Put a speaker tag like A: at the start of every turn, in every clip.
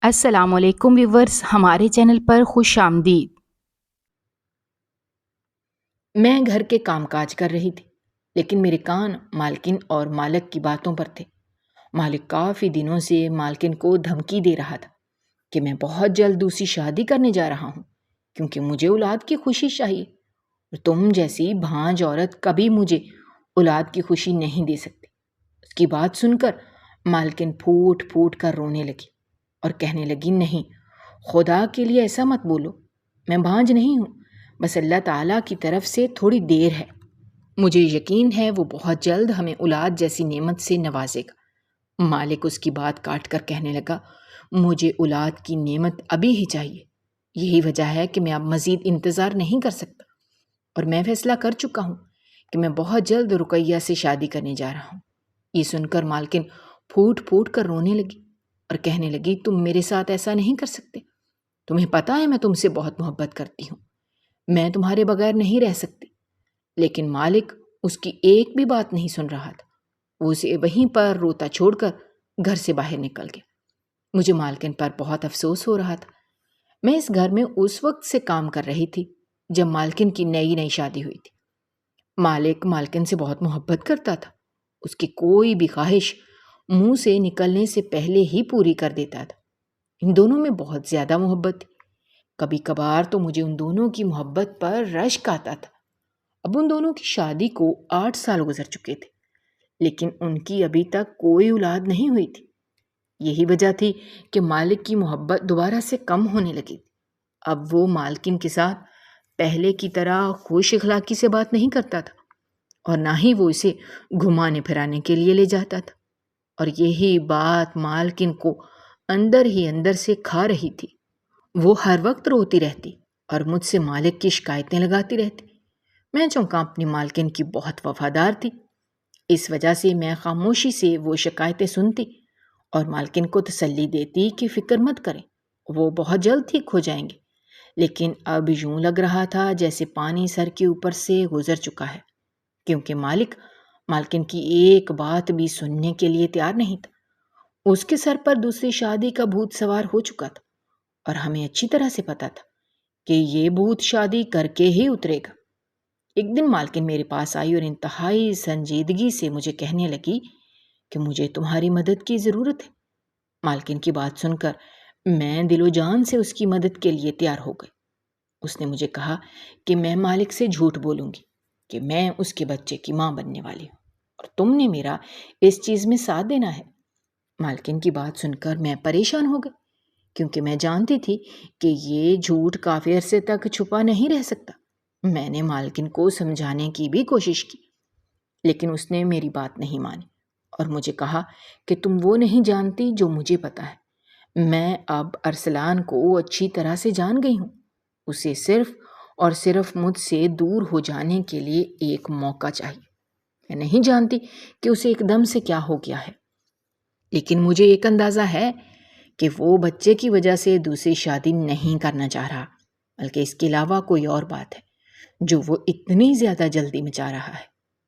A: السلام علیکم ویورز، ہمارے چینل پر خوش آمدید۔
B: میں گھر کے کام کاج کر رہی تھی، لیکن میرے کان مالکن اور مالک کی باتوں پر تھے۔ مالک کافی دنوں سے مالکن کو دھمکی دے رہا تھا کہ میں بہت جلد دوسری شادی کرنے جا رہا ہوں کیونکہ مجھے اولاد کی خوشی چاہیے، اور تم جیسی بھانج عورت کبھی مجھے اولاد کی خوشی نہیں دے سکتی۔ اس کی بات سن کر مالکن پھوٹ پھوٹ کر رونے لگی اور کہنے لگی، نہیں، خدا کے لیے ایسا مت بولو، میں بھانج نہیں ہوں، بس اللہ تعالیٰ کی طرف سے تھوڑی دیر ہے، مجھے یقین ہے وہ بہت جلد ہمیں اولاد جیسی نعمت سے نوازے گا۔ مالک اس کی بات کاٹ کر کہنے لگا، مجھے اولاد کی نعمت ابھی ہی چاہیے، یہی وجہ ہے کہ میں اب مزید انتظار نہیں کر سکتا، اور میں فیصلہ کر چکا ہوں کہ میں بہت جلد رقیہ سے شادی کرنے جا رہا ہوں۔ یہ سن کر مالکن پھوٹ پھوٹ کر رونے لگی اور کہنے لگی، تم میرے ساتھ ایسا نہیں کر سکتے، تمہیں پتہ ہے میں تم سے بہت محبت کرتی ہوں، میں تمہارے بغیر نہیں رہ سکتی۔ لیکن مالک اس کی ایک بھی بات نہیں سن رہا تھا، وہ اسے وہیں پر روتا چھوڑ کر گھر سے باہر نکل گیا۔ مجھے مالکن پر بہت افسوس ہو رہا تھا۔ میں اس گھر میں اس وقت سے کام کر رہی تھی جب مالکن کی نئی شادی ہوئی تھی۔ مالک مالکن سے بہت محبت کرتا تھا، اس کی کوئی بھی خواہش منہ سے نکلنے سے پہلے ہی پوری کر دیتا تھا۔ ان دونوں میں بہت زیادہ محبت تھی، کبھی کبھار تو مجھے ان دونوں کی محبت پر رشک آتا تھا۔ اب ان دونوں کی شادی کو 8 سال گزر چکے تھے، لیکن ان کی ابھی تک کوئی اولاد نہیں ہوئی تھی۔ یہی وجہ تھی کہ مالک کی محبت دوبارہ سے کم ہونے لگی تھی۔ اب وہ مالکن کے ساتھ پہلے کی طرح خوش اخلاقی سے بات نہیں کرتا تھا، اور نہ ہی وہ اسے گھمانے پھرانے کے لیے لے جاتا تھا، اور یہی بات مالکن کو اندر ہی اندر سے کھا رہی تھی۔ وہ ہر وقت روتی رہتی اور مجھ سے مالک کی شکایتیں لگاتی رہتی۔ میں چونکہ اپنی مالکن کی بہت وفادار تھی، اس وجہ سے میں خاموشی سے وہ شکایتیں سنتی اور مالکن کو تسلی دیتی کہ فکر مت کریں، وہ بہت جلد ٹھیک ہو جائیں گے۔ لیکن اب یوں لگ رہا تھا جیسے پانی سر کے اوپر سے گزر چکا ہے، کیونکہ مالکن کی ایک بات بھی سننے کے لیے تیار نہیں تھا۔ اس کے سر پر دوسری شادی کا بھوت سوار ہو چکا تھا، اور ہمیں اچھی طرح سے پتا تھا کہ یہ بھوت شادی کر کے ہی اترے گا۔ ایک دن مالکن میرے پاس آئی اور انتہائی سنجیدگی سے مجھے کہنے لگی کہ مجھے تمہاری مدد کی ضرورت ہے۔ مالکن کی بات سن کر میں دل و جان سے اس کی مدد کے لیے تیار ہو گئی۔ اس نے مجھے کہا کہ میں مالک سے جھوٹ بولوں گی کہ میں اس کے بچے کی ماں بننے والی ہوں، اور تم نے میرا اس چیز میں ساتھ دینا ہے۔ مالکن کی بات سن کر میں پریشان ہو گئی، کیونکہ میں جانتی تھی کہ یہ جھوٹ کافی عرصے تک چھپا نہیں رہ سکتا۔ میں نے مالکن کو سمجھانے کی بھی کوشش کی، لیکن اس نے میری بات نہیں مانی اور مجھے کہا کہ تم وہ نہیں جانتی جو مجھے پتا ہے۔ میں اب ارسلان کو اچھی طرح سے جان گئی ہوں، اسے صرف اور صرف مجھ سے دور ہو جانے کے لیے ایک موقع چاہیے۔ میں نہیں جانتی کہ اسے ایک دم سے کیا ہو گیا ہے، لیکن مجھے ایک اندازہ ہے کہ وہ بچے کی وجہ سے دوسری شادی نہیں کرنا چاہ رہا، بلکہ اس کے علاوہ کوئی اور بات ہے جو وہ اتنی زیادہ جلدی میں چاہ رہا ہے۔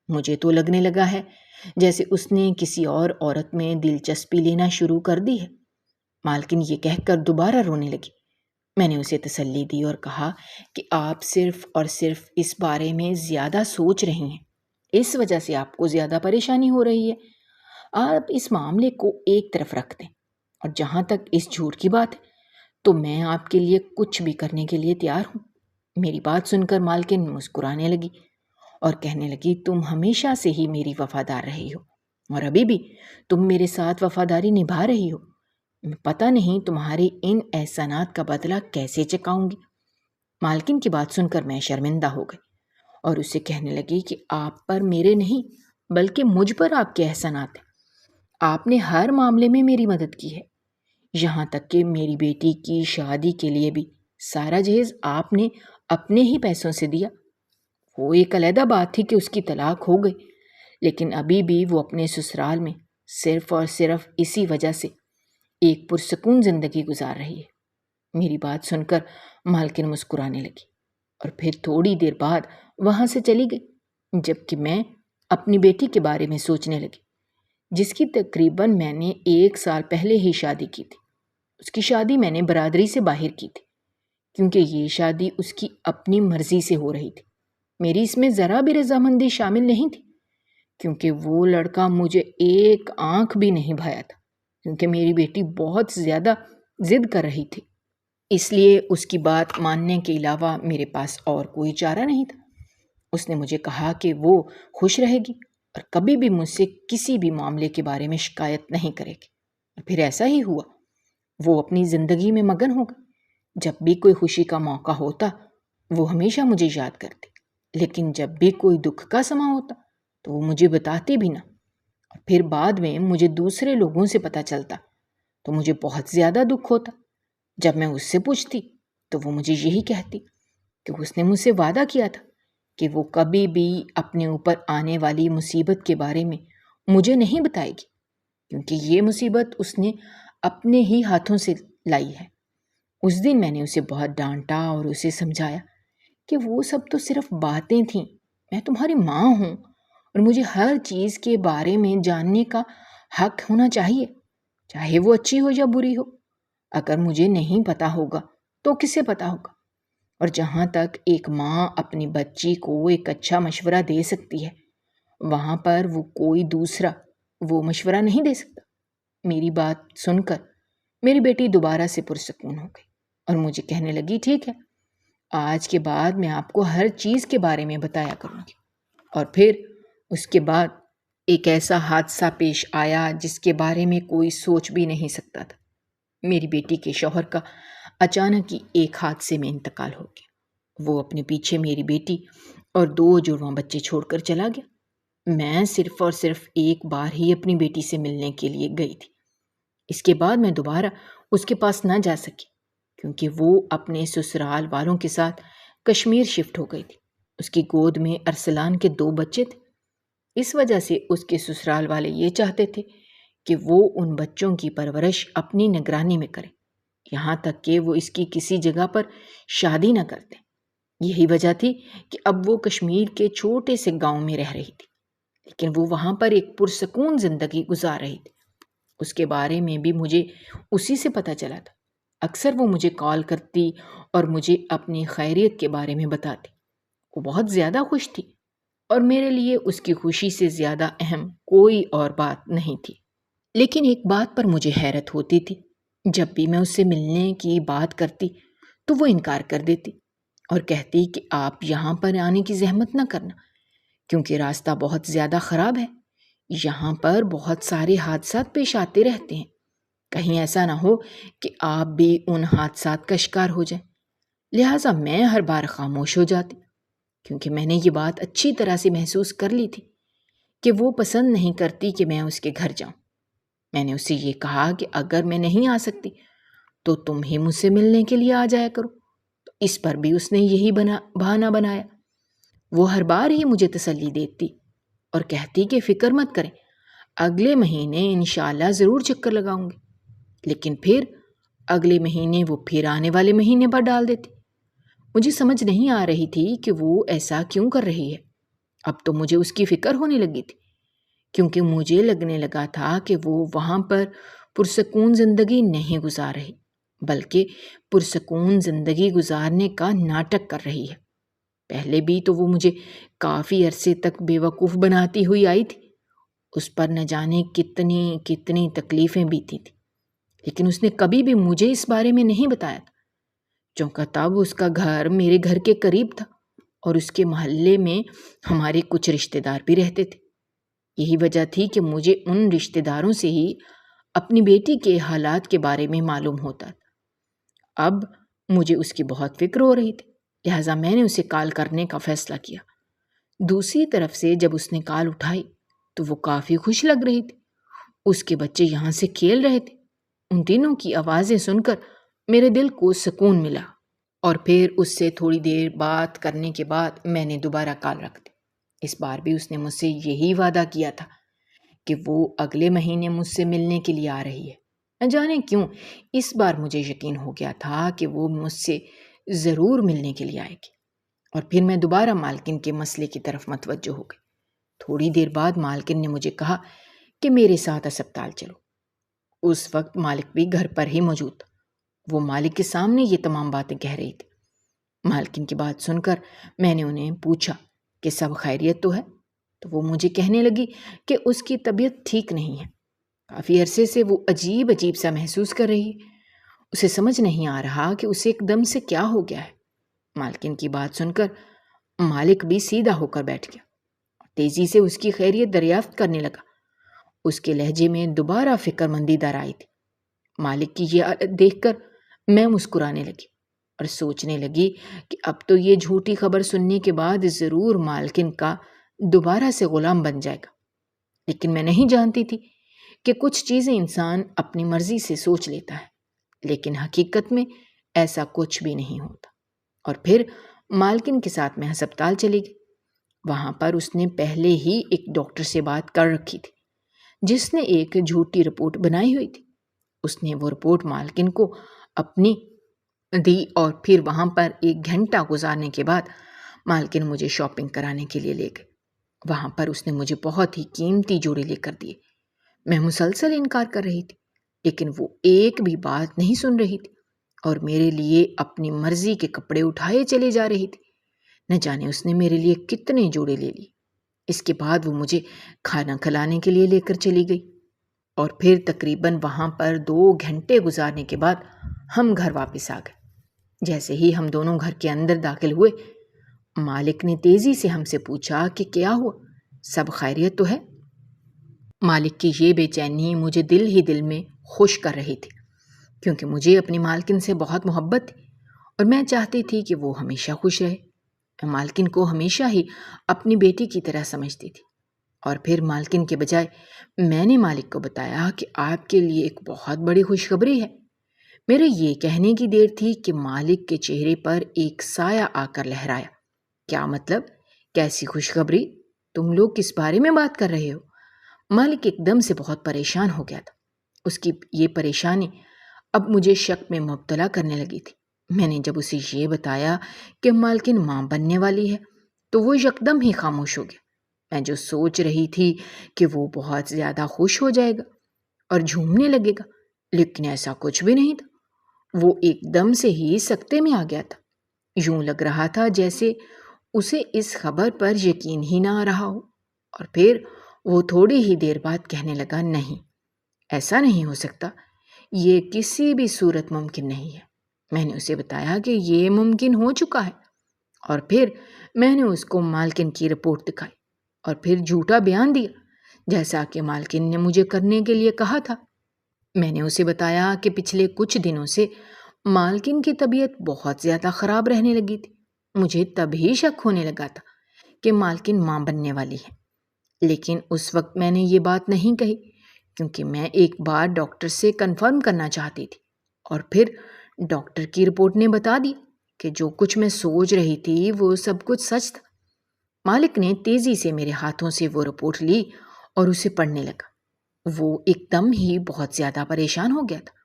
B: مجھے تو لگنے لگا ہے جیسے اس نے کسی اور عورت میں دلچسپی لینا شروع کر دی ہے۔ مالکن یہ کہہ کر دوبارہ رونے لگی۔ میں نے اسے تسلی دی اور کہا کہ آپ صرف اور صرف اس بارے میں زیادہ سوچ رہی ہیں، اس وجہ سے آپ کو زیادہ پریشانی ہو رہی ہے۔ آپ اس معاملے کو ایک طرف رکھ دیں، اور جہاں تک اس جھوٹ کی بات ہے تو میں آپ کے لیے کچھ بھی کرنے کے لیے تیار ہوں۔ میری بات سن کر مالکن مسکرانے لگی اور کہنے لگی، تم ہمیشہ سے ہی میری وفادار رہی ہو، اور ابھی بھی تم میرے ساتھ وفاداری نبھا رہی ہو۔ پتہ نہیں تمہارے ان احسانات کا بدلہ کیسے چکاؤں گی۔ مالکن کی بات سن کر میں شرمندہ ہو گئی اور اسے کہنے لگی کہ آپ پر میرے نہیں بلکہ مجھ پر آپ کے احسانات ہیں۔ آپ نے ہر معاملے میں میری مدد کی ہے، یہاں تک کہ میری بیٹی کی شادی کے لیے بھی سارا جہیز آپ نے اپنے ہی پیسوں سے دیا۔ وہ ایک علیحدہ بات تھی کہ اس کی طلاق ہو گئی، لیکن ابھی بھی وہ اپنے سسرال میں صرف اور صرف اسی وجہ سے ایک پرسکون زندگی گزار رہی ہے۔ میری بات سن کر مالکن مسکرانے لگی اور پھر تھوڑی دیر بعد وہاں سے چلی گئی، جبکہ میں اپنی بیٹی کے بارے میں سوچنے لگی، جس کی تقریباً میں نے 1 سال پہلے ہی شادی کی تھی۔ اس کی شادی میں نے برادری سے باہر کی تھی، کیونکہ یہ شادی اس کی اپنی مرضی سے ہو رہی تھی۔ میری اس میں ذرا بھی رضامندی شامل نہیں تھی، کیونکہ وہ لڑکا مجھے ایک آنکھ بھی نہیں بھایا تھا، کیونکہ میری بیٹی بہت زیادہ ضد کر رہی تھی۔ اس لیے اس کی بات ماننے کے علاوہ میرے پاس اور کوئی چارہ نہیں تھا۔ اس نے مجھے کہا کہ وہ خوش رہے گی اور کبھی بھی مجھ سے کسی بھی معاملے کے بارے میں شکایت نہیں کرے گی، اور پھر ایسا ہی ہوا۔ وہ اپنی زندگی میں مگن ہو گئی۔ جب بھی کوئی خوشی کا موقع ہوتا وہ ہمیشہ مجھے یاد کرتی، لیکن جب بھی کوئی دکھ کا سماں ہوتا تو وہ مجھے بتاتی بھی نہ، اور پھر بعد میں مجھے دوسرے لوگوں سے پتہ چلتا تو مجھے بہت زیادہ دکھ ہوتا۔ جب میں اس سے پوچھتی تو وہ مجھے یہی کہتی کہ اس نے مجھ سے وعدہ کیا تھا کہ وہ کبھی بھی اپنے اوپر آنے والی مصیبت کے بارے میں مجھے نہیں بتائے گی، کیونکہ یہ مصیبت اس نے اپنے ہی ہاتھوں سے لائی ہے۔ اس دن میں نے اسے بہت ڈانٹا اور اسے سمجھایا کہ وہ سب تو صرف باتیں تھیں، میں تمہاری ماں ہوں اور مجھے ہر چیز کے بارے میں جاننے کا حق ہونا چاہیے، چاہے وہ اچھی ہو یا بری ہو۔ اگر مجھے نہیں پتا ہوگا تو کسے پتا ہوگا؟ اور جہاں تک ایک ماں اپنی بچی کو ایک اچھا مشورہ دے سکتی ہے، وہاں پر وہ کوئی دوسرا وہ مشورہ نہیں دے سکتا۔ میری بات سن کر میری بیٹی دوبارہ سے پرسکون ہو گئی اور مجھے کہنے لگی، ٹھیک ہے، آج کے بعد میں آپ کو ہر چیز کے بارے میں بتایا کروں گی۔ اور پھر اس کے بعد ایک ایسا حادثہ پیش آیا جس کے بارے میں کوئی سوچ بھی نہیں سکتا تھا۔ میری بیٹی کے شوہر کا اچانک ہی ایک حادثے میں انتقال ہو گیا۔ وہ اپنے پیچھے میری بیٹی اور 2 جڑواں بچے چھوڑ کر چلا گیا۔ میں صرف اور صرف ایک بار ہی اپنی بیٹی سے ملنے کے لیے گئی تھی۔ اس کے بعد میں دوبارہ اس کے پاس نہ جا سکی، کیونکہ وہ اپنے سسرال والوں کے ساتھ کشمیر شفٹ ہو گئی تھی۔ اس کی گود میں ارسلان کے 2 بچے تھے۔ اس وجہ سے اس کے سسرال والے یہ چاہتے تھے کہ وہ ان بچوں کی پرورش اپنی نگرانی میں کرے، یہاں تک کہ وہ اس کی کسی جگہ پر شادی نہ کرتے۔ یہی وجہ تھی کہ اب وہ کشمیر کے چھوٹے سے گاؤں میں رہ رہی تھی، لیکن وہ وہاں پر ایک پرسکون زندگی گزار رہی تھی۔ اس کے بارے میں بھی مجھے اسی سے پتہ چلا تھا۔ اکثر وہ مجھے کال کرتی اور مجھے اپنی خیریت کے بارے میں بتاتی۔ وہ بہت زیادہ خوش تھی اور میرے لیے اس کی خوشی سے زیادہ اہم کوئی اور بات نہیں تھی۔ لیکن ایک بات پر مجھے حیرت ہوتی تھی، جب بھی میں اس سے ملنے کی بات کرتی تو وہ انکار کر دیتی اور کہتی کہ آپ یہاں پر آنے کی زحمت نہ کرنا، کیونکہ راستہ بہت زیادہ خراب ہے، یہاں پر بہت سارے حادثات پیش آتے رہتے ہیں، کہیں ایسا نہ ہو کہ آپ بھی ان حادثات کا شکار ہو جائیں۔ لہٰذا میں ہر بار خاموش ہو جاتی، کیونکہ میں نے یہ بات اچھی طرح سے محسوس کر لی تھی کہ وہ پسند نہیں کرتی کہ میں اس کے گھر جاؤں۔ میں نے اسے یہ کہا کہ اگر میں نہیں آ سکتی تو تم ہی مجھ سے ملنے کے لیے آ جایا کرو، تو اس پر بھی اس نے یہی بہانہ بنایا۔ وہ ہر بار ہی مجھے تسلی دیتی اور کہتی کہ فکر مت کریں، اگلے مہینے انشاءاللہ ضرور چکر لگاؤں گی، لیکن پھر اگلے مہینے وہ پھر آنے والے مہینے پر ڈال دیتی۔ مجھے سمجھ نہیں آ رہی تھی کہ وہ ایسا کیوں کر رہی ہے۔ اب تو مجھے اس کی فکر ہونے لگی تھی، کیونکہ مجھے لگنے لگا تھا کہ وہ وہاں پر پرسکون زندگی نہیں گزار رہی، بلکہ پرسکون زندگی گزارنے کا ناٹک کر رہی ہے۔ پہلے بھی تو وہ مجھے کافی عرصے تک بے وقوف بناتی ہوئی آئی تھی، اس پر نہ جانے کتنی کتنی تکلیفیں بیتی تھیں، لیکن اس نے کبھی بھی مجھے اس بارے میں نہیں بتایا تھا، چونکہ تب اس کا گھر میرے گھر کے قریب تھا اور اس کے محلے میں ہمارے کچھ رشتہ دار بھی رہتے تھے۔ یہی وجہ تھی کہ مجھے ان رشتہ داروں سے ہی اپنی بیٹی کے حالات کے بارے میں معلوم ہوتا تھا۔ اب مجھے اس کی بہت فکر ہو رہی تھی، لہٰذا میں نے اسے کال کرنے کا فیصلہ کیا۔ دوسری طرف سے جب اس نے کال اٹھائی تو وہ کافی خوش لگ رہی تھی، اس کے بچے یہاں سے کھیل رہے تھے۔ ان تینوں کی آوازیں سن کر میرے دل کو سکون ملا، اور پھر اس سے تھوڑی دیر بات کرنے کے بعد میں نے دوبارہ کال رکھ دی۔ اس بار بھی اس نے مجھ سے یہی وعدہ کیا تھا کہ وہ اگلے مہینے مجھ سے ملنے کے لیے آ رہی ہے۔ نہ جانے کیوں اس بار مجھے یقین ہو گیا تھا کہ وہ مجھ سے ضرور ملنے کے لیے آئے گی، اور پھر میں دوبارہ مالکن کے مسئلے کی طرف متوجہ ہو گئی۔ تھوڑی دیر بعد مالکن نے مجھے کہا کہ میرے ساتھ اسپتال چلو۔ اس وقت مالک بھی گھر پر ہی موجود تھا۔ وہ مالک کے سامنے یہ تمام باتیں کہہ رہی تھی۔ مالکن کی بات سن کر میں نے انہیں پوچھا کہ سب خیریت تو ہے؟ تو وہ مجھے کہنے لگی کہ اس کی طبیعت ٹھیک نہیں ہے، کافی عرصے سے وہ عجیب سا محسوس کر رہی ہے، اسے سمجھ نہیں آ رہا کہ اسے ایک دم سے کیا ہو گیا ہے۔ مالکن کی بات سن کر مالک بھی سیدھا ہو کر بیٹھ گیا، تیزی سے اس کی خیریت دریافت کرنے لگا۔ اس کے لہجے میں دوبارہ فکر مندی در آئی تھی۔ مالک کی یہ حالت دیکھ کر میں مسکرانے لگی اور سوچنے لگی کہ اب تو یہ جھوٹی خبر سننے کے بعد ضرور مالکن کا دوبارہ سے غلام بن جائے گا۔ لیکن میں نہیں جانتی تھی کہ کچھ چیزیں انسان اپنی مرضی سے سوچ لیتا ہے، لیکن حقیقت میں ایسا کچھ بھی نہیں ہوتا۔ اور پھر مالکن کے ساتھ میں ہسپتال چلی گئی۔ وہاں پر اس نے پہلے ہی ایک ڈاکٹر سے بات کر رکھی تھی، جس نے ایک جھوٹی رپورٹ بنائی ہوئی تھی۔ اس نے وہ رپورٹ مالکن کو اپنی دی اور پھر وہاں پر 1 گھنٹہ گزارنے کے بعد مالکن مجھے شاپنگ کرانے کے لیے لے گئے۔ وہاں پر اس نے مجھے بہت ہی قیمتی جوڑے لے کر دیے۔ میں مسلسل انکار کر رہی تھی، لیکن وہ ایک بھی بات نہیں سن رہی تھی اور میرے لیے اپنی مرضی کے کپڑے اٹھائے چلے جا رہی تھی۔ نہ جانے اس نے میرے لیے کتنے جوڑے لے لیے۔ اس کے بعد وہ مجھے کھانا کھلانے کے لیے لے کر چلی گئی اور پھر تقریباً وہاں پر 2 گھنٹے گزارنے کے بعد ہم گھر واپس آ گئے۔ جیسے ہی ہم دونوں گھر کے اندر داخل ہوئے، مالک نے تیزی سے ہم سے پوچھا کہ کیا ہوا، سب خیریت تو ہے؟ مالک کی یہ بے چینی مجھے دل ہی دل میں خوش کر رہی تھی، کیونکہ مجھے اپنی مالکن سے بہت محبت تھی اور میں چاہتی تھی کہ وہ ہمیشہ خوش رہے۔ میں مالکن کو ہمیشہ ہی اپنی بیٹی کی طرح سمجھتی تھی، اور پھر مالکن کے بجائے میں نے مالک کو بتایا کہ آپ کے لیے ایک بہت بڑی خوشخبری ہے۔ میرے یہ کہنے کی دیر تھی کہ مالک کے چہرے پر ایک سایہ آ کر لہرایا۔ کیا مطلب؟ کیسی خوشخبری؟ تم لوگ کس بارے میں بات کر رہے ہو؟ مالک ایک دم سے بہت پریشان ہو گیا تھا۔ اس کی یہ پریشانی اب مجھے شک میں مبتلا کرنے لگی تھی۔ میں نے جب اسے یہ بتایا کہ مالکن ماں بننے والی ہے تو وہ یکدم ہی خاموش ہو گیا۔ میں جو سوچ رہی تھی کہ وہ بہت زیادہ خوش ہو جائے گا اور جھومنے لگے گا، لیکن ایسا کچھ بھی نہیں تھا۔ وہ ایک دم سے ہی سکتے میں آ گیا تھا۔ یوں لگ رہا تھا جیسے اسے اس خبر پر یقین ہی نہ آ رہا ہو، اور پھر وہ تھوڑی ہی دیر بعد کہنے لگا، نہیں، ایسا نہیں ہو سکتا، یہ کسی بھی صورت ممکن نہیں ہے۔ میں نے اسے بتایا کہ یہ ممکن ہو چکا ہے، اور پھر میں نے اس کو مالکن کی رپورٹ دکھائی اور پھر جھوٹا بیان دیا جیسا کہ مالکن نے مجھے کرنے کے لیے کہا تھا۔ میں نے اسے بتایا کہ پچھلے کچھ دنوں سے مالکن کی طبیعت بہت زیادہ خراب رہنے لگی تھی۔ مجھے تب ہی شک ہونے لگا تھا کہ مالکن ماں بننے والی ہے، لیکن اس وقت میں نے یہ بات نہیں کہی کیونکہ میں ایک بار ڈاکٹر سے کنفرم کرنا چاہتی تھی، اور پھر ڈاکٹر کی رپورٹ نے بتا دی کہ جو کچھ میں سوچ رہی تھی وہ سب کچھ سچ تھا۔ مالک نے تیزی سے میرے ہاتھوں سے وہ رپورٹ لی اور اسے پڑھنے لگا۔ وہ ایک دم ہی بہت زیادہ پریشان ہو گیا تھا۔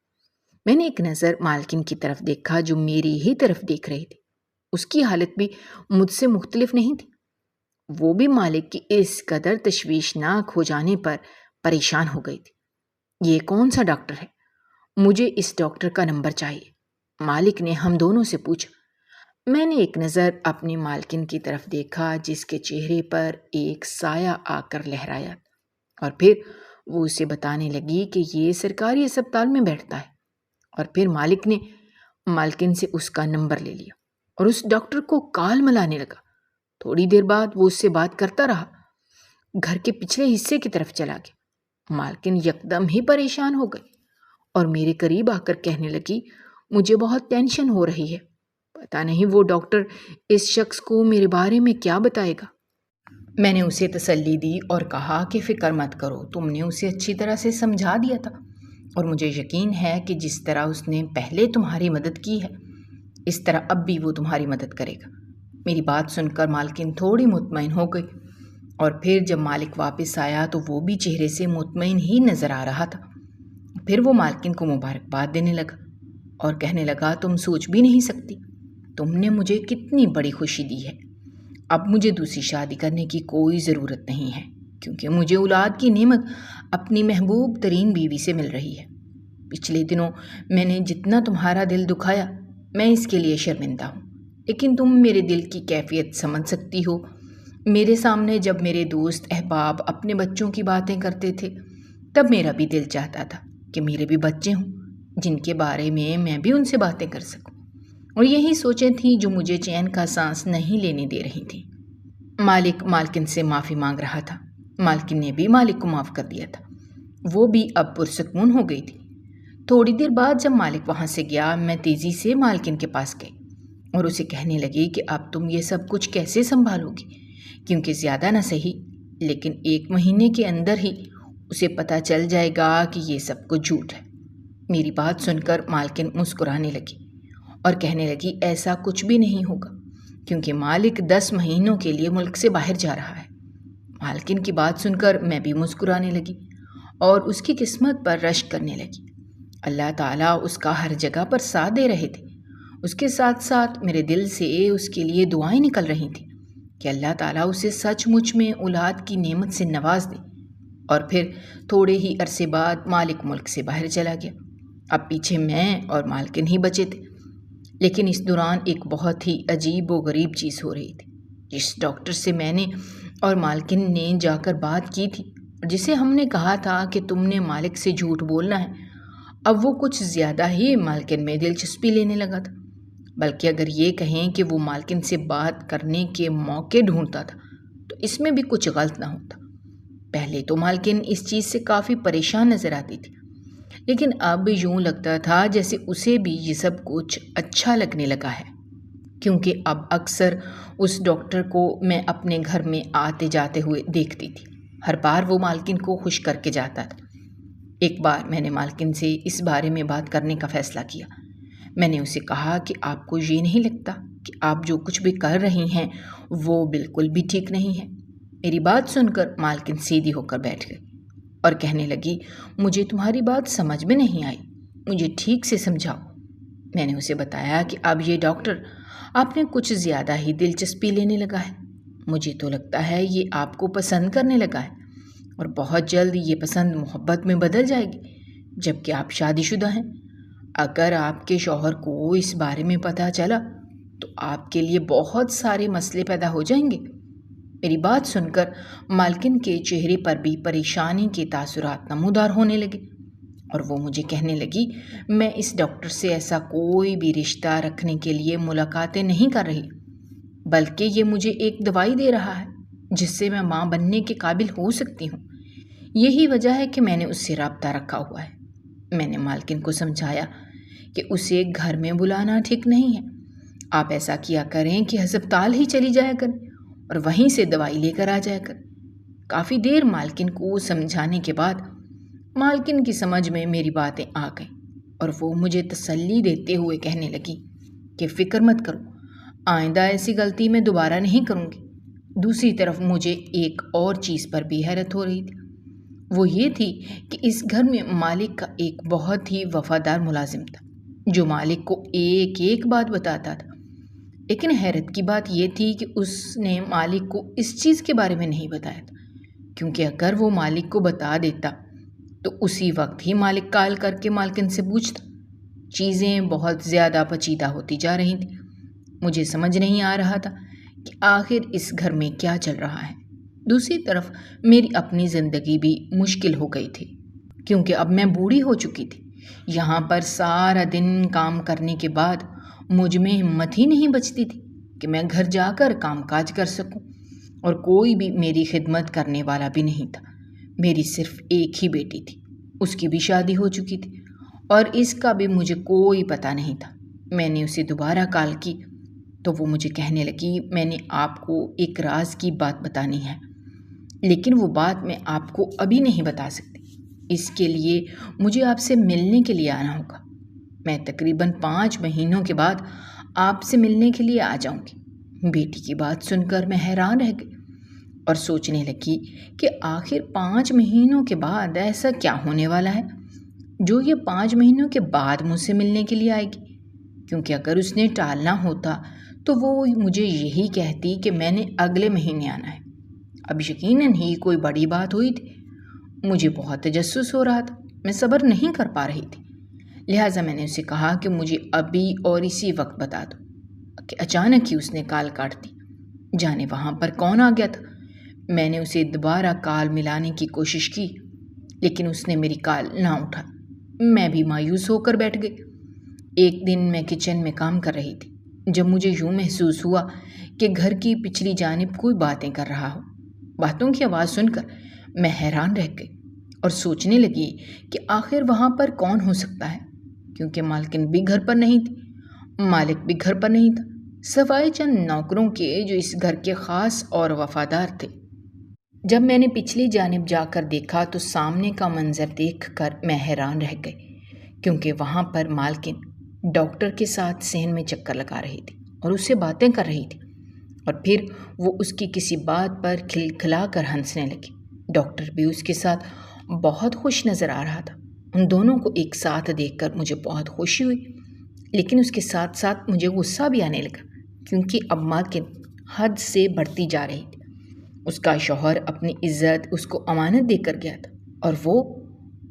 B: میں نے ایک نظر مالکن کی طرف دیکھا جو میری ہی طرف دیکھ رہی تھی۔ اس کی حالت بھی مجھ سے مختلف نہیں تھی۔ وہ بھی مالک کی اس قدر تشویشناک ہو جانے پر پریشان ہو گئی تھی۔ یہ کون سا ڈاکٹر ہے؟ مجھے اس ڈاکٹر کا نمبر چاہیے، مالک نے ہم دونوں سے پوچھا۔ میں نے ایک نظر اپنی مالکن کی طرف دیکھا جس کے چہرے پر ایک سایہ آ کر لہرایا، اور پھر وہ اسے بتانے لگی کہ یہ سرکاری اسپتال میں بیٹھتا ہے، اور پھر مالک نے مالکن سے اس کا نمبر لے لیا اور اس ڈاکٹر کو کال ملانے لگا۔ تھوڑی دیر بعد وہ اس سے بات کرتا رہا، گھر کے پچھلے حصے کی طرف چلا گیا۔ مالکن یکدم ہی پریشان ہو گئی اور میرے قریب آ کر کہنے لگی، مجھے بہت ٹینشن ہو رہی ہے، پتہ نہیں وہ ڈاکٹر اس شخص کو میرے بارے میں کیا بتائے گا۔ میں نے اسے تسلی دی اور کہا کہ فکر مت کرو، تم نے اسے اچھی طرح سے سمجھا دیا تھا، اور مجھے یقین ہے کہ جس طرح اس نے پہلے تمہاری مدد کی ہے اس طرح اب بھی وہ تمہاری مدد کرے گا۔ میری بات سن کر مالکن تھوڑی مطمئن ہو گئی، اور پھر جب مالک واپس آیا تو وہ بھی چہرے سے مطمئن ہی نظر آ رہا تھا۔ پھر وہ مالکن کو مبارکباد دینے لگا اور کہنے لگا، تم سوچ بھی نہیں سکتی تم نے مجھے کتنی بڑی خوشی دی ہے۔ اب مجھے دوسری شادی کرنے کی کوئی ضرورت نہیں ہے، کیونکہ مجھے اولاد کی نعمت اپنی محبوب ترین بیوی سے مل رہی ہے۔ پچھلے دنوں میں نے جتنا تمہارا دل دکھایا میں اس کے لیے شرمندہ ہوں، لیکن تم میرے دل کی کیفیت سمجھ سکتی ہو۔ میرے سامنے جب میرے دوست احباب اپنے بچوں کی باتیں کرتے تھے تب میرا بھی دل چاہتا تھا کہ میرے بھی بچے ہوں جن کے بارے میں بھی ان سے باتیں کر سکوں، اور یہی سوچیں تھیں جو مجھے چین کا سانس نہیں لینے دے رہی تھیں۔ مالک مالکن سے معافی مانگ رہا تھا، مالکن نے بھی مالک کو معاف کر دیا تھا، وہ بھی اب پرسکون ہو گئی تھی۔ تھوڑی دیر بعد جب مالک وہاں سے گیا میں تیزی سے مالکن کے پاس گئی اور اسے کہنے لگی کہ اب تم یہ سب کچھ کیسے سنبھالو گی، کیونکہ زیادہ نہ صحیح لیکن 1 مہینے کے اندر ہی اسے پتہ چل جائے گا کہ یہ سب کچھ جھوٹ ہے۔ میری بات سن کر مالکن مسکرانے لگی اور کہنے لگی ایسا کچھ بھی نہیں ہوگا کیونکہ مالک 10 مہینوں کے لیے ملک سے باہر جا رہا ہے۔ مالکن کی بات سن کر میں بھی مسکرانے لگی اور اس کی قسمت پر رشک کرنے لگی۔ اللہ تعالیٰ اس کا ہر جگہ پر ساتھ دے رہے تھے، اس کے ساتھ ساتھ میرے دل سے اس کے لیے دعائیں نکل رہی تھیں کہ اللہ تعالیٰ اسے سچ مچ میں اولاد کی نعمت سے نواز دے۔ اور پھر تھوڑے ہی عرصے بعد مالک ملک سے باہر چلا گیا، اب پیچھے میں اور مالکن ہی بچے تھے۔ لیکن اس دوران ایک بہت ہی عجیب و غریب چیز ہو رہی تھی۔ جس ڈاکٹر سے میں نے اور مالکن نے جا کر بات کی تھی، جسے ہم نے کہا تھا کہ تم نے مالک سے جھوٹ بولنا ہے، اب وہ کچھ زیادہ ہی مالکن میں دلچسپی لینے لگا تھا، بلکہ اگر یہ کہیں کہ وہ مالکن سے بات کرنے کے موقع ڈھونڈتا تھا تو اس میں بھی کچھ غلط نہ ہوتا۔ پہلے تو مالکن اس چیز سے کافی پریشان نظر آتی تھی، لیکن اب یوں لگتا تھا جیسے اسے بھی یہ سب کچھ اچھا لگنے لگا ہے، کیونکہ اب اکثر اس ڈاکٹر کو میں اپنے گھر میں آتے جاتے ہوئے دیکھتی تھی۔ ہر بار وہ مالکن کو خوش کر کے جاتا تھا۔ ایک بار میں نے مالکن سے اس بارے میں بات کرنے کا فیصلہ کیا۔ میں نے اسے کہا کہ آپ کو یہ نہیں لگتا کہ آپ جو کچھ بھی کر رہی ہیں وہ بالکل بھی ٹھیک نہیں ہے؟ میری بات سن کر مالکن سیدھی ہو کر بیٹھ گئی اور کہنے لگی مجھے تمہاری بات سمجھ میں نہیں آئی، مجھے ٹھیک سے سمجھاؤ۔ میں نے اسے بتایا کہ اب یہ ڈاکٹر آپ نے کچھ زیادہ ہی دلچسپی لینے لگا ہے، مجھے تو لگتا ہے یہ آپ کو پسند کرنے لگا ہے اور بہت جلد یہ پسند محبت میں بدل جائے گی، جبکہ آپ شادی شدہ ہیں۔ اگر آپ کے شوہر کو اس بارے میں پتہ چلا تو آپ کے لیے بہت سارے مسئلے پیدا ہو جائیں گے۔ میری بات سن کر مالکن کے چہرے پر بھی پریشانی کے تاثرات نمودار ہونے لگے اور وہ مجھے کہنے لگی میں اس ڈاکٹر سے ایسا کوئی بھی رشتہ رکھنے کے لیے ملاقاتیں نہیں کر رہی، بلکہ یہ مجھے ایک دوائی دے رہا ہے جس سے میں ماں بننے کے قابل ہو سکتی ہوں۔ یہی وجہ ہے کہ میں نے اس سے رابطہ رکھا ہوا ہے۔ میں نے مالکن کو سمجھایا کہ اسے گھر میں بلانا ٹھیک نہیں ہے، آپ ایسا کیا کریں کہ ہسپتال ہی چلی جایا کریں اور وہیں سے دوائی لے کر آ جایا کریں۔ کافی دیر مالکن کو سمجھانے کے بعد مالکن کی سمجھ میں میری باتیں آ گئیں اور وہ مجھے تسلی دیتے ہوئے کہنے لگی کہ فکر مت کرو، آئندہ ایسی غلطی میں دوبارہ نہیں کروں گی۔ دوسری طرف مجھے ایک اور چیز پر بھی حیرت ہو رہی تھی، وہ یہ تھی کہ اس گھر میں مالک کا ایک بہت ہی وفادار ملازم تھا جو مالک کو ایک ایک بات بتاتا تھا، لیکن حیرت کی بات یہ تھی کہ اس نے مالک کو اس چیز کے بارے میں نہیں بتایا تھا، کیونکہ اگر وہ مالک کو بتا دیتا تو اسی وقت ہی مالک کال کر کے مالکن سے پوچھتا۔ چیزیں بہت زیادہ پیچیدہ ہوتی جا رہی تھیں، مجھے سمجھ نہیں آ رہا تھا کہ آخر اس گھر میں کیا چل رہا ہے۔ دوسری طرف میری اپنی زندگی بھی مشکل ہو گئی تھی، کیونکہ اب میں بوڑھی ہو چکی تھی۔ یہاں پر سارا دن کام کرنے کے بعد مجھ میں ہمت ہی نہیں بچتی تھی کہ میں گھر جا کر کام کاج کر سکوں، اور کوئی بھی میری خدمت کرنے والا بھی نہیں تھا۔ میری صرف ایک ہی بیٹی تھی، اس کی بھی شادی ہو چکی تھی اور اس کا بھی مجھے کوئی پتہ نہیں تھا۔ میں نے اسے دوبارہ کال کی تو وہ مجھے کہنے لگی میں نے آپ کو ایک راز کی بات بتانی ہے، لیکن وہ بات میں آپ کو ابھی نہیں بتا سکتی، اس کے لیے مجھے آپ سے ملنے کے لیے آنا ہوگا۔ میں تقریباً 5 مہینوں کے بعد آپ سے ملنے کے لیے آ جاؤں گی۔ بیٹی کی بات سن کر میں حیران رہ گئی اور سوچنے لگی کہ آخر 5 مہینوں کے بعد ایسا کیا ہونے والا ہے جو یہ 5 مہینوں کے بعد مجھ سے ملنے کے لیے آئے گی، کیونکہ اگر اس نے ٹالنا ہوتا تو وہ مجھے یہی کہتی کہ میں نے اگلے مہینے آنا ہے۔ اب یقیناً ہی کوئی بڑی بات ہوئی تھی۔ مجھے بہت تجسس ہو رہا تھا، میں صبر نہیں کر پا رہی تھی لہٰذا میں نے اسے کہا کہ مجھے ابھی اور اسی وقت بتا دو کہ اچانک ہی اس نے کال کاٹ دی۔ جانے وہاں پر کون آ گیا تھا۔ میں نے اسے دوبارہ کال ملانے کی کوشش کی لیکن اس نے میری کال نہ اٹھائی۔ میں بھی مایوس ہو کر بیٹھ گئی۔ ایک دن میں کچن میں کام کر رہی تھی جب مجھے یوں محسوس ہوا کہ گھر کی پچھلی جانب کوئی باتیں کر رہا ہو۔ باتوں کی آواز سن کر میں حیران رہ گئی اور سوچنے لگی کہ آخر وہاں پر کون ہو سکتا ہے، کیونکہ مالکن بھی گھر پر نہیں تھی، مالک بھی گھر پر نہیں تھا، سوائے چند نوکروں کے جو اس گھر کے خاص اور وفادار تھے۔ جب میں نے پچھلی جانب جا کر دیکھا تو سامنے کا منظر دیکھ کر میں حیران رہ گئی، کیونکہ وہاں پر مالکن ڈاکٹر کے ساتھ صحن میں چکر لگا رہی تھی اور اس سے باتیں کر رہی تھی، اور پھر وہ اس کی کسی بات پر کھلکھلا کر ہنسنے لگی۔ ڈاکٹر بھی اس کے ساتھ بہت خوش نظر آ رہا تھا۔ ان دونوں کو ایک ساتھ دیکھ کر مجھے بہت خوشی ہوئی، لیکن اس کے ساتھ ساتھ مجھے غصہ بھی آنے لگا، کیونکہ اب مالکن حد سے بڑھتی جا رہی تھی۔ اس کا شوہر اپنی عزت اس کو امانت دے کر گیا تھا اور وہ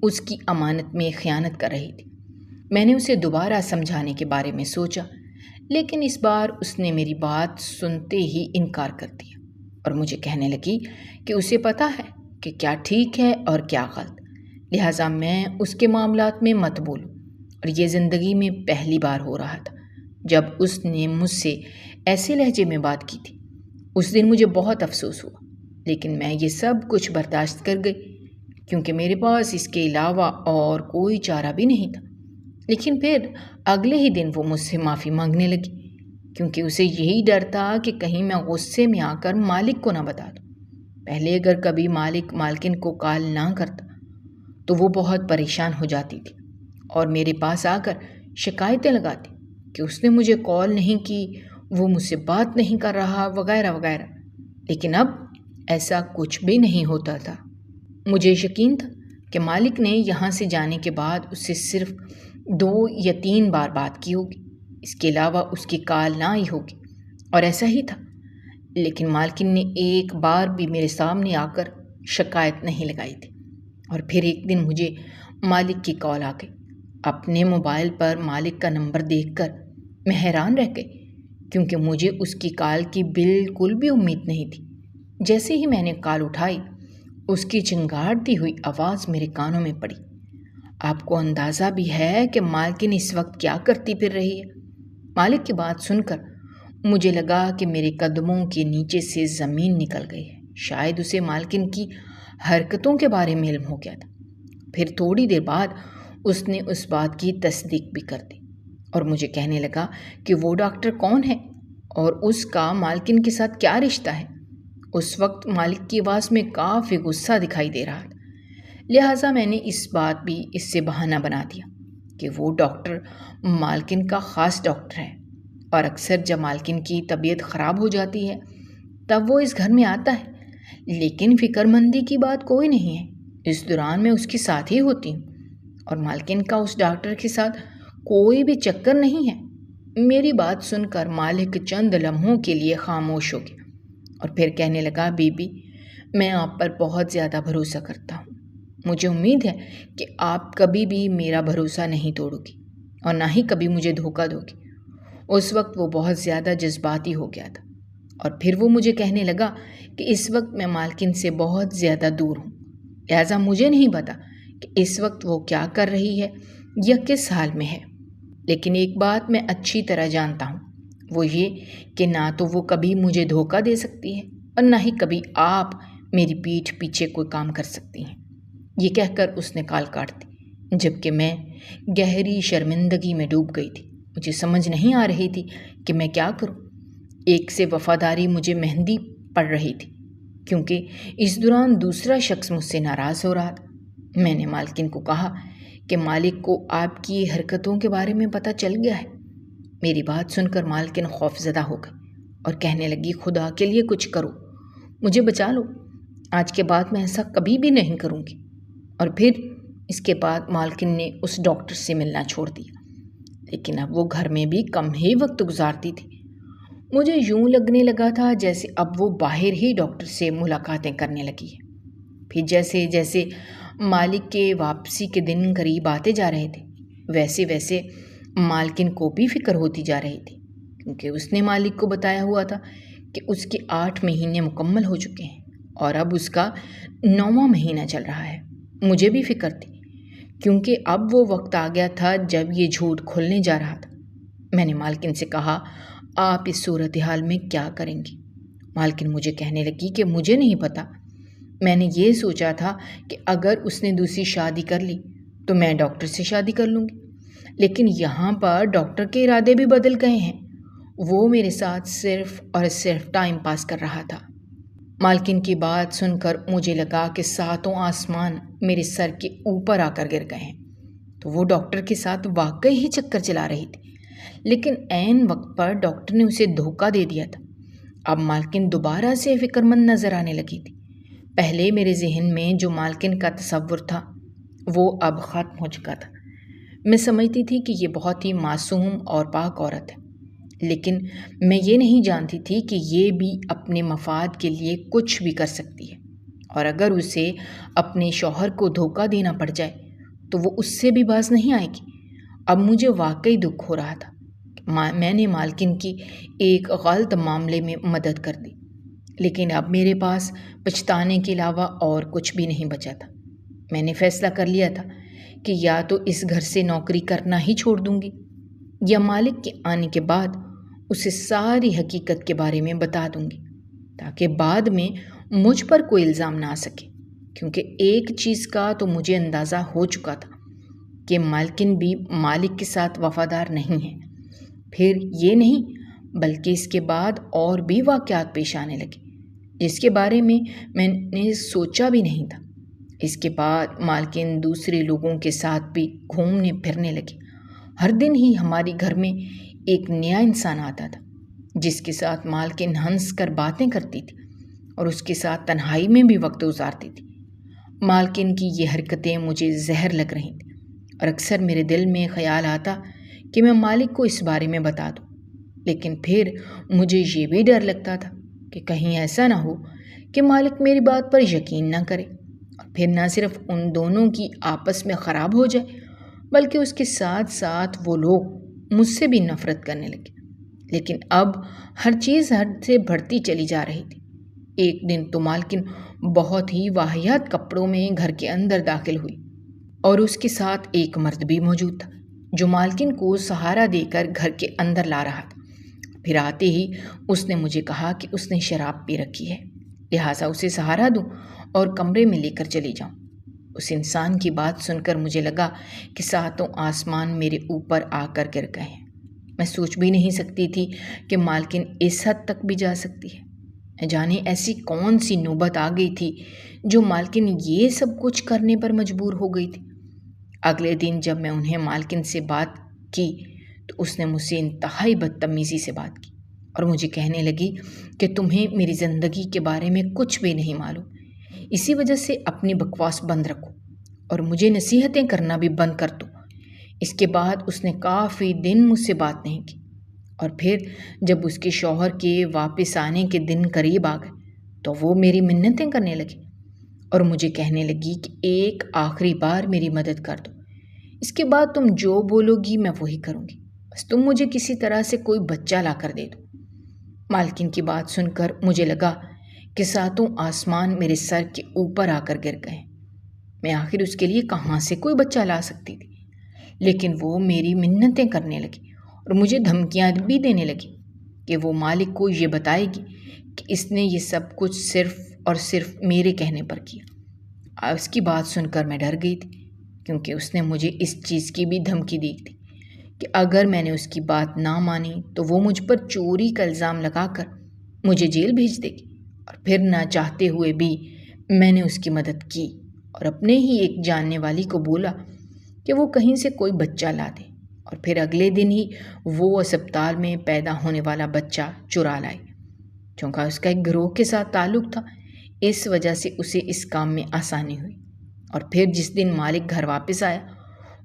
B: اس کی امانت میں خیانت کر رہی تھی۔ میں نے اسے دوبارہ سمجھانے کے بارے میں سوچا، لیکن اس بار اس نے میری بات سنتے ہی انکار کر دیا اور مجھے کہنے لگی کہ اسے پتہ ہے کہ کیا ٹھیک ہے اور کیا غلط، لہٰذا میں اس کے معاملات میں مت بولوں۔ اور یہ زندگی میں پہلی بار ہو رہا تھا جب اس نے مجھ سے ایسے لہجے میں بات کی تھی۔ اس دن مجھے بہت افسوس ہوا، لیکن میں یہ سب کچھ برداشت کر گئی کیونکہ میرے پاس اس کے علاوہ اور کوئی چارہ بھی نہیں تھا۔ لیکن پھر اگلے ہی دن وہ مجھ سے معافی مانگنے لگی، کیونکہ اسے یہی ڈر تھا کہ کہیں میں غصے میں آ کر مالک کو نہ بتا دوں۔ پہلے اگر کبھی مالک مالکن کو کال نہ کرتا تو وہ بہت پریشان ہو جاتی تھی اور میرے پاس آ کر شکایتیں لگاتی کہ اس نے مجھے کال نہیں کی، وہ مجھ سے بات نہیں کر رہا، وغیرہ وغیرہ۔ لیکن اب ایسا کچھ بھی نہیں ہوتا تھا۔ مجھے یقین تھا کہ مالک نے یہاں سے جانے کے بعد اس سے صرف 2 یا 3 بار بات کی ہوگی، اس کے علاوہ اس کی کال نہ آئی ہوگی، اور ایسا ہی تھا۔ لیکن مالکن نے ایک بار بھی میرے سامنے آ کر شکایت نہیں لگائی تھی۔ اور پھر ایک دن مجھے مالک کی کال آ گئی۔ اپنے موبائل پر مالک کا نمبر دیکھ کر میں حیران رہ گئی، کیونکہ مجھے اس کی کال کی بالکل بھی امید نہیں تھی۔ جیسے ہی میں نے کال اٹھائی، اس کی چنگھاڑتی ہوئی آواز میرے کانوں میں پڑی۔ آپ کو اندازہ بھی ہے کہ مالکن اس وقت کیا کرتی پھر رہی ہے؟ مالک کی بات سن کر مجھے لگا کہ میرے قدموں کے نیچے سے زمین نکل گئی ہے۔ شاید اسے مالکن کی حرکتوں کے بارے میں علم ہو گیا تھا۔ پھر تھوڑی دیر بعد اس نے اس بات کی تصدیق بھی کر دی اور مجھے کہنے لگا کہ وہ ڈاکٹر کون ہے اور اس کا مالکن کے ساتھ کیا رشتہ ہے۔ اس وقت مالک کی آواز میں کافی غصہ دکھائی دے رہا تھا، لہٰذا میں نے اس بات بھی اس سے بہانہ بنا دیا کہ وہ ڈاکٹر مالکن کا خاص ڈاکٹر ہے، اور اکثر جب مالکن کی طبیعت خراب ہو جاتی ہے تب وہ اس گھر میں آتا ہے، لیکن فکر مندی کی بات کوئی نہیں ہے۔ اس دوران میں اس کے ساتھ ہی ہوتی ہوں، اور مالکن کا اس ڈاکٹر کے ساتھ کوئی بھی چکر نہیں ہے۔ میری بات سن کر مالک چند لمحوں کے لیے خاموش ہو گیا اور پھر کہنے لگا، بی بی، میں آپ پر بہت زیادہ بھروسہ کرتا ہوں۔ مجھے امید ہے کہ آپ کبھی بھی میرا بھروسہ نہیں توڑو گی اور نہ ہی کبھی مجھے دھوکہ دو گی۔ اس وقت وہ بہت زیادہ جذباتی ہو گیا تھا، اور پھر وہ مجھے کہنے لگا کہ اس وقت میں مالکن سے بہت زیادہ دور ہوں، لہٰذا مجھے نہیں پتا کہ اس وقت وہ کیا کر رہی ہے یا کس حال میں ہے، لیکن ایک بات میں اچھی طرح جانتا ہوں، وہ یہ کہ نہ تو وہ کبھی مجھے دھوکہ دے سکتی ہے اور نہ ہی کبھی آپ میری پیٹھ پیچھے کوئی کام کر سکتی ہیں۔ یہ کہہ کر اس نے کال کاٹ دی، جبکہ میں گہری شرمندگی میں ڈوب گئی تھی۔ مجھے سمجھ نہیں آ رہی تھی کہ میں کیا کروں۔ ایک سے وفاداری مجھے مہنگی پڑ رہی تھی، کیونکہ اس دوران دوسرا شخص مجھ سے ناراض ہو رہا تھا۔ میں نے مالکن کو کہا کہ مالک کو آپ کی حرکتوں کے بارے میں پتہ چل گیا ہے۔ میری بات سن کر مالکن خوفزدہ ہو گئی اور کہنے لگی، خدا کے لیے کچھ کرو، مجھے بچا لو، آج کے بعد میں ایسا کبھی بھی نہیں کروں گی۔ اور پھر اس کے بعد مالکن نے اس ڈاکٹر سے ملنا چھوڑ دیا، لیکن اب وہ گھر میں بھی کم ہی وقت گزارتی تھی۔ مجھے یوں لگنے لگا تھا جیسے اب وہ باہر ہی ڈاکٹر سے ملاقاتیں کرنے لگی ہے۔ پھر جیسے جیسے مالک کے واپسی کے دن قریب آتے جا رہے تھے، ویسے ویسے مالکن کو بھی فکر ہوتی جا رہی تھی، کیونکہ اس نے مالک کو بتایا ہوا تھا کہ اس کے 8 مہینے مکمل ہو چکے ہیں اور اب اس کا 9واں مہینہ چل رہا ہے۔ مجھے بھی فکر تھی، کیونکہ اب وہ وقت آ گیا تھا جب یہ جھوٹ کھلنے جا رہا تھا۔ میں نے مالکن سے کہا، آپ اس صورتحال میں کیا کریں گی؟ مالکن مجھے کہنے لگی کہ مجھے نہیں پتا، میں نے یہ سوچا تھا کہ اگر اس نے دوسری شادی کر لی تو میں ڈاکٹر سے شادی کر لوں گی، لیکن یہاں پر ڈاکٹر کے ارادے بھی بدل گئے ہیں۔ وہ میرے ساتھ صرف اور صرف ٹائم پاس کر رہا تھا۔ مالکن کی بات سن کر مجھے لگا کہ 7 آسمان میرے سر کے اوپر آ کر گر گئے ہیں۔ تو وہ ڈاکٹر کے ساتھ واقعی ہی چکر چلا رہی تھی، لیکن عین وقت پر ڈاکٹر نے اسے دھوکہ دے دیا تھا۔ اب مالکن دوبارہ سے فکر مند نظر آنے لگی تھی۔ پہلے میرے ذہن میں جو مالکن کا تصور تھا وہ اب ختم ہو چکا تھا۔ میں سمجھتی تھی کہ یہ بہت ہی معصوم اور پاک عورت ہے، لیکن میں یہ نہیں جانتی تھی کہ یہ بھی اپنے مفاد کے لیے کچھ بھی کر سکتی ہے، اور اگر اسے اپنے شوہر کو دھوکہ دینا پڑ جائے تو وہ اس سے بھی باز نہیں آئے گی۔ اب مجھے واقعی دکھ ہو رہا تھا۔ میں نے مالکن کی ایک غلط معاملے میں مدد کر دی، لیکن اب میرے پاس پچھتانے کے علاوہ اور کچھ بھی نہیں بچا تھا۔ میں نے فیصلہ کر لیا تھا کہ یا تو اس گھر سے نوکری کرنا ہی چھوڑ دوں گی، یا مالک کے آنے کے بعد اسے ساری حقیقت کے بارے میں بتا دوں گی، تاکہ بعد میں مجھ پر کوئی الزام نہ آ سکے۔ کیونکہ ایک چیز کا تو مجھے اندازہ ہو چکا تھا کہ مالکن بھی مالک کے ساتھ وفادار نہیں ہے۔ پھر یہ نہیں بلکہ اس کے بعد اور بھی واقعات پیش آنے لگے جس کے بارے میں نے سوچا بھی نہیں تھا۔ اس کے بعد مالکن دوسرے لوگوں کے ساتھ بھی گھومنے پھرنے لگی۔ ہر دن ہی ہمارے گھر میں ایک نیا انسان آتا تھا جس کے ساتھ مالکن ہنس کر باتیں کرتی تھی اور اس کے ساتھ تنہائی میں بھی وقت گزارتی تھی۔ مالکن کی یہ حرکتیں مجھے زہر لگ رہی تھیں اور اکثر میرے دل میں خیال آتا کہ میں مالک کو اس بارے میں بتا دوں، لیکن پھر مجھے یہ بھی ڈر لگتا تھا کہ کہیں ایسا نہ ہو کہ مالک میری بات پر یقین نہ کرے اور پھر نہ صرف ان دونوں کی آپس میں خراب ہو جائے بلکہ اس کے ساتھ ساتھ وہ لوگ مجھ سے بھی نفرت کرنے لگے۔ لیکن اب ہر چیز حد سے بڑھتی چلی جا رہی تھی۔ ایک دن تو مالکن بہت ہی واہیات کپڑوں میں گھر کے اندر داخل ہوئی اور اس کے ساتھ ایک مرد بھی موجود تھا جو مالکن کو سہارا دے کر گھر کے اندر لا رہا تھا۔ پھر آتے ہی اس نے مجھے کہا کہ اس نے شراب پی رکھی ہے، لہٰذا اسے سہارا دوں اور کمرے میں لے کر چلی جاؤں۔ اس انسان کی بات سن کر مجھے لگا کہ 7 آسمان میرے اوپر آ کر گر گئے ہیں۔ میں سوچ بھی نہیں سکتی تھی کہ مالکن اس حد تک بھی جا سکتی ہے۔ نہ جانے ایسی کون سی نوبت آ گئی تھی جو مالکن یہ سب کچھ کرنے پر مجبور ہو گئی تھی۔ اگلے دن جب میں انہیں مالکن سے بات کی تو اس نے مجھ سے انتہائی بدتمیزی سے بات کی اور مجھے کہنے لگی کہ تمہیں میری زندگی کے بارے میں کچھ بھی نہیں معلوم، اسی وجہ سے اپنی بکواس بند رکھو اور مجھے نصیحتیں کرنا بھی بند کر دو۔ اس کے بعد اس نے کافی دن مجھ سے بات نہیں کی، اور پھر جب اس کے شوہر کے واپس آنے کے دن قریب آ گئے تو وہ میری منتیں کرنے لگی اور مجھے کہنے لگی کہ ایک آخری بار میری مدد کر دو، اس کے بعد تم جو بولو گی میں وہی کروں گی، بس تم مجھے کسی طرح سے کوئی بچہ لا کر دے دو۔ مالکن کی بات سن کر مجھے لگا کہ 7 آسمان میرے سر کے اوپر آ کر گر گئے۔ میں آخر اس کے لیے کہاں سے کوئی بچہ لا سکتی تھی؟ لیکن وہ میری منتیں کرنے لگی اور مجھے دھمکیاں بھی دینے لگی کہ وہ مالک کو یہ بتائے گی کہ اس نے یہ سب کچھ صرف اور صرف میرے کہنے پر کیا۔ اس کی بات سن کر میں ڈر گئی تھی، کیونکہ اس نے مجھے اس چیز کی بھی دھمکی دی تھی کہ اگر میں نے اس کی بات نہ مانی تو وہ مجھ پر چوری کا الزام لگا کر مجھے جیل بھیج دے گی، اور پھر نہ چاہتے ہوئے بھی میں نے اس کی مدد کی اور اپنے ہی ایک جاننے والی کو بولا کہ وہ کہیں سے کوئی بچہ لا دے، اور پھر اگلے دن ہی وہ اسپتال میں پیدا ہونے والا بچہ چرا لائے۔ چونکہ اس کا ایک گروہ کے ساتھ تعلق تھا، اس وجہ سے اسے اس کام میں آسانی ہوئی۔ اور پھر جس دن مالک گھر واپس آیا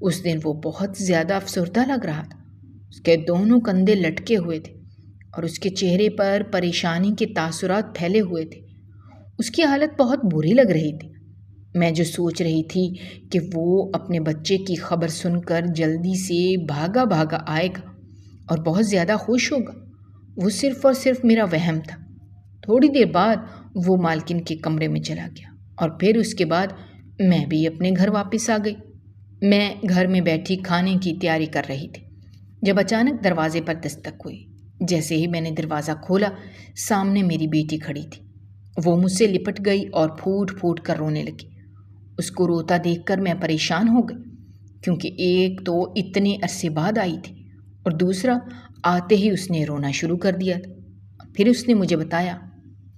B: اس دن وہ بہت زیادہ افسردہ لگ رہا تھا۔ اس کے دونوں کندھے لٹکے ہوئے تھے اور اس کے چہرے پر پریشانی کے تاثرات پھیلے ہوئے تھے۔ اس کی حالت بہت بری لگ رہی تھی۔ میں جو سوچ رہی تھی کہ وہ اپنے بچے کی خبر سن کر جلدی سے بھاگا بھاگا آئے گا اور بہت زیادہ خوش ہوگا، وہ صرف اور صرف میرا وہم تھا۔ تھوڑی دیر بعد وہ مالکن کے کمرے میں چلا گیا اور پھر اس کے بعد میں بھی اپنے گھر واپس آ گئی۔ میں گھر میں بیٹھی کھانے کی تیاری کر رہی تھی جب اچانک دروازے پر دستک ہوئی۔ جیسے ہی میں نے دروازہ کھولا، سامنے میری بیٹی کھڑی تھی۔ وہ مجھ سے لپٹ گئی اور پھوٹ پھوٹ کر رونے لگی۔ اس کو روتا دیکھ کر میں پریشان ہو گئی، کیونکہ ایک تو اتنے عرصے بعد آئی تھی اور دوسرا آتے ہی اس نے رونا شروع کر دیا تھا۔ پھر اس نے مجھے بتایا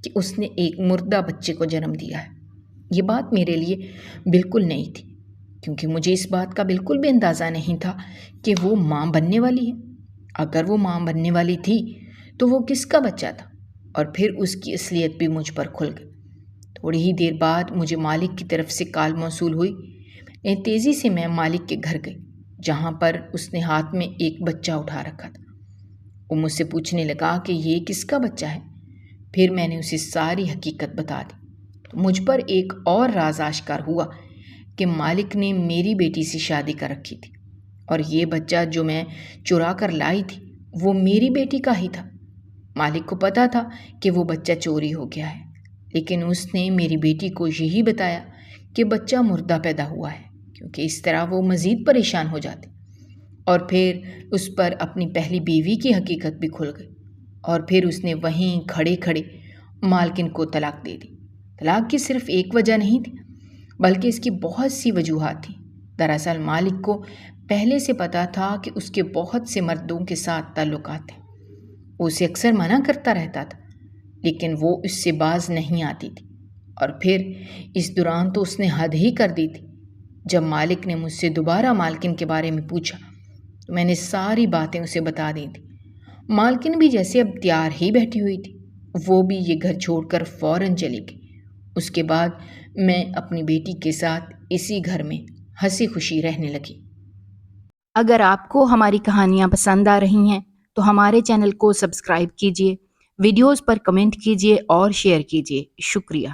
B: کہ اس نے ایک مردہ بچے کو جنم دیا ہے۔ یہ بات میرے لیے بالکل نئی تھی، کیونکہ مجھے اس بات کا بالکل بھی اندازہ نہیں تھا کہ وہ ماں بننے والی ہے۔ اگر وہ ماں بننے والی تھی تو وہ کس کا بچہ تھا؟ اور پھر اس کی اصلیت بھی مجھ پر کھل گئی۔ تھوڑی ہی دیر بعد مجھے مالک کی طرف سے کال موصول ہوئی۔ تیزی سے میں مالک کے گھر گئی، جہاں پر اس نے ہاتھ میں ایک بچہ اٹھا رکھا تھا۔ وہ مجھ سے پوچھنے لگا کہ یہ کس کا بچہ ہے۔ پھر میں نے اسے ساری حقیقت بتا دی تو مجھ پر ایک اور راز آشکار ہوا کہ مالک نے میری بیٹی سے شادی کر رکھی تھی اور یہ بچہ جو میں چرا کر لائی تھی وہ میری بیٹی کا ہی تھا۔ مالک کو پتا تھا کہ وہ بچہ چوری ہو گیا ہے، لیکن اس نے میری بیٹی کو یہی بتایا کہ بچہ مردہ پیدا ہوا ہے، کیونکہ اس طرح وہ مزید پریشان ہو جاتے۔ اور پھر اس پر اپنی پہلی بیوی کی حقیقت بھی کھل گئی اور پھر اس نے وہیں کھڑے کھڑے مالکن کو طلاق دے دی۔ طلاق کی صرف ایک وجہ نہیں تھی، بلکہ اس کی بہت سی وجوہات تھیں۔ دراصل مالک کو پہلے سے پتا تھا کہ اس کے بہت سے مردوں کے ساتھ تعلقات ہیں۔ وہ اسے اکثر منع کرتا رہتا تھا، لیکن وہ اس سے باز نہیں آتی تھی۔ اور پھر اس دوران تو اس نے حد ہی کر دی تھی۔ جب مالک نے مجھ سے دوبارہ مالکن کے بارے میں پوچھا تو میں نے ساری باتیں اسے بتا دی تھی۔ مالکن بھی جیسے اب تیار ہی بیٹھی ہوئی تھی، وہ بھی یہ گھر چھوڑ کر فوراً چلی گئی۔ اس کے بعد میں اپنی بیٹی کے ساتھ اسی گھر میں ہنسی خوشی رہنے لگی۔
A: اگر آپ کو ہماری کہانیاں پسند آ رہی ہیں تو ہمارے چینل کو سبسکرائب کیجیے، ویڈیوز پر کمنٹ کیجیے اور شیئر کیجیے۔ شکریہ۔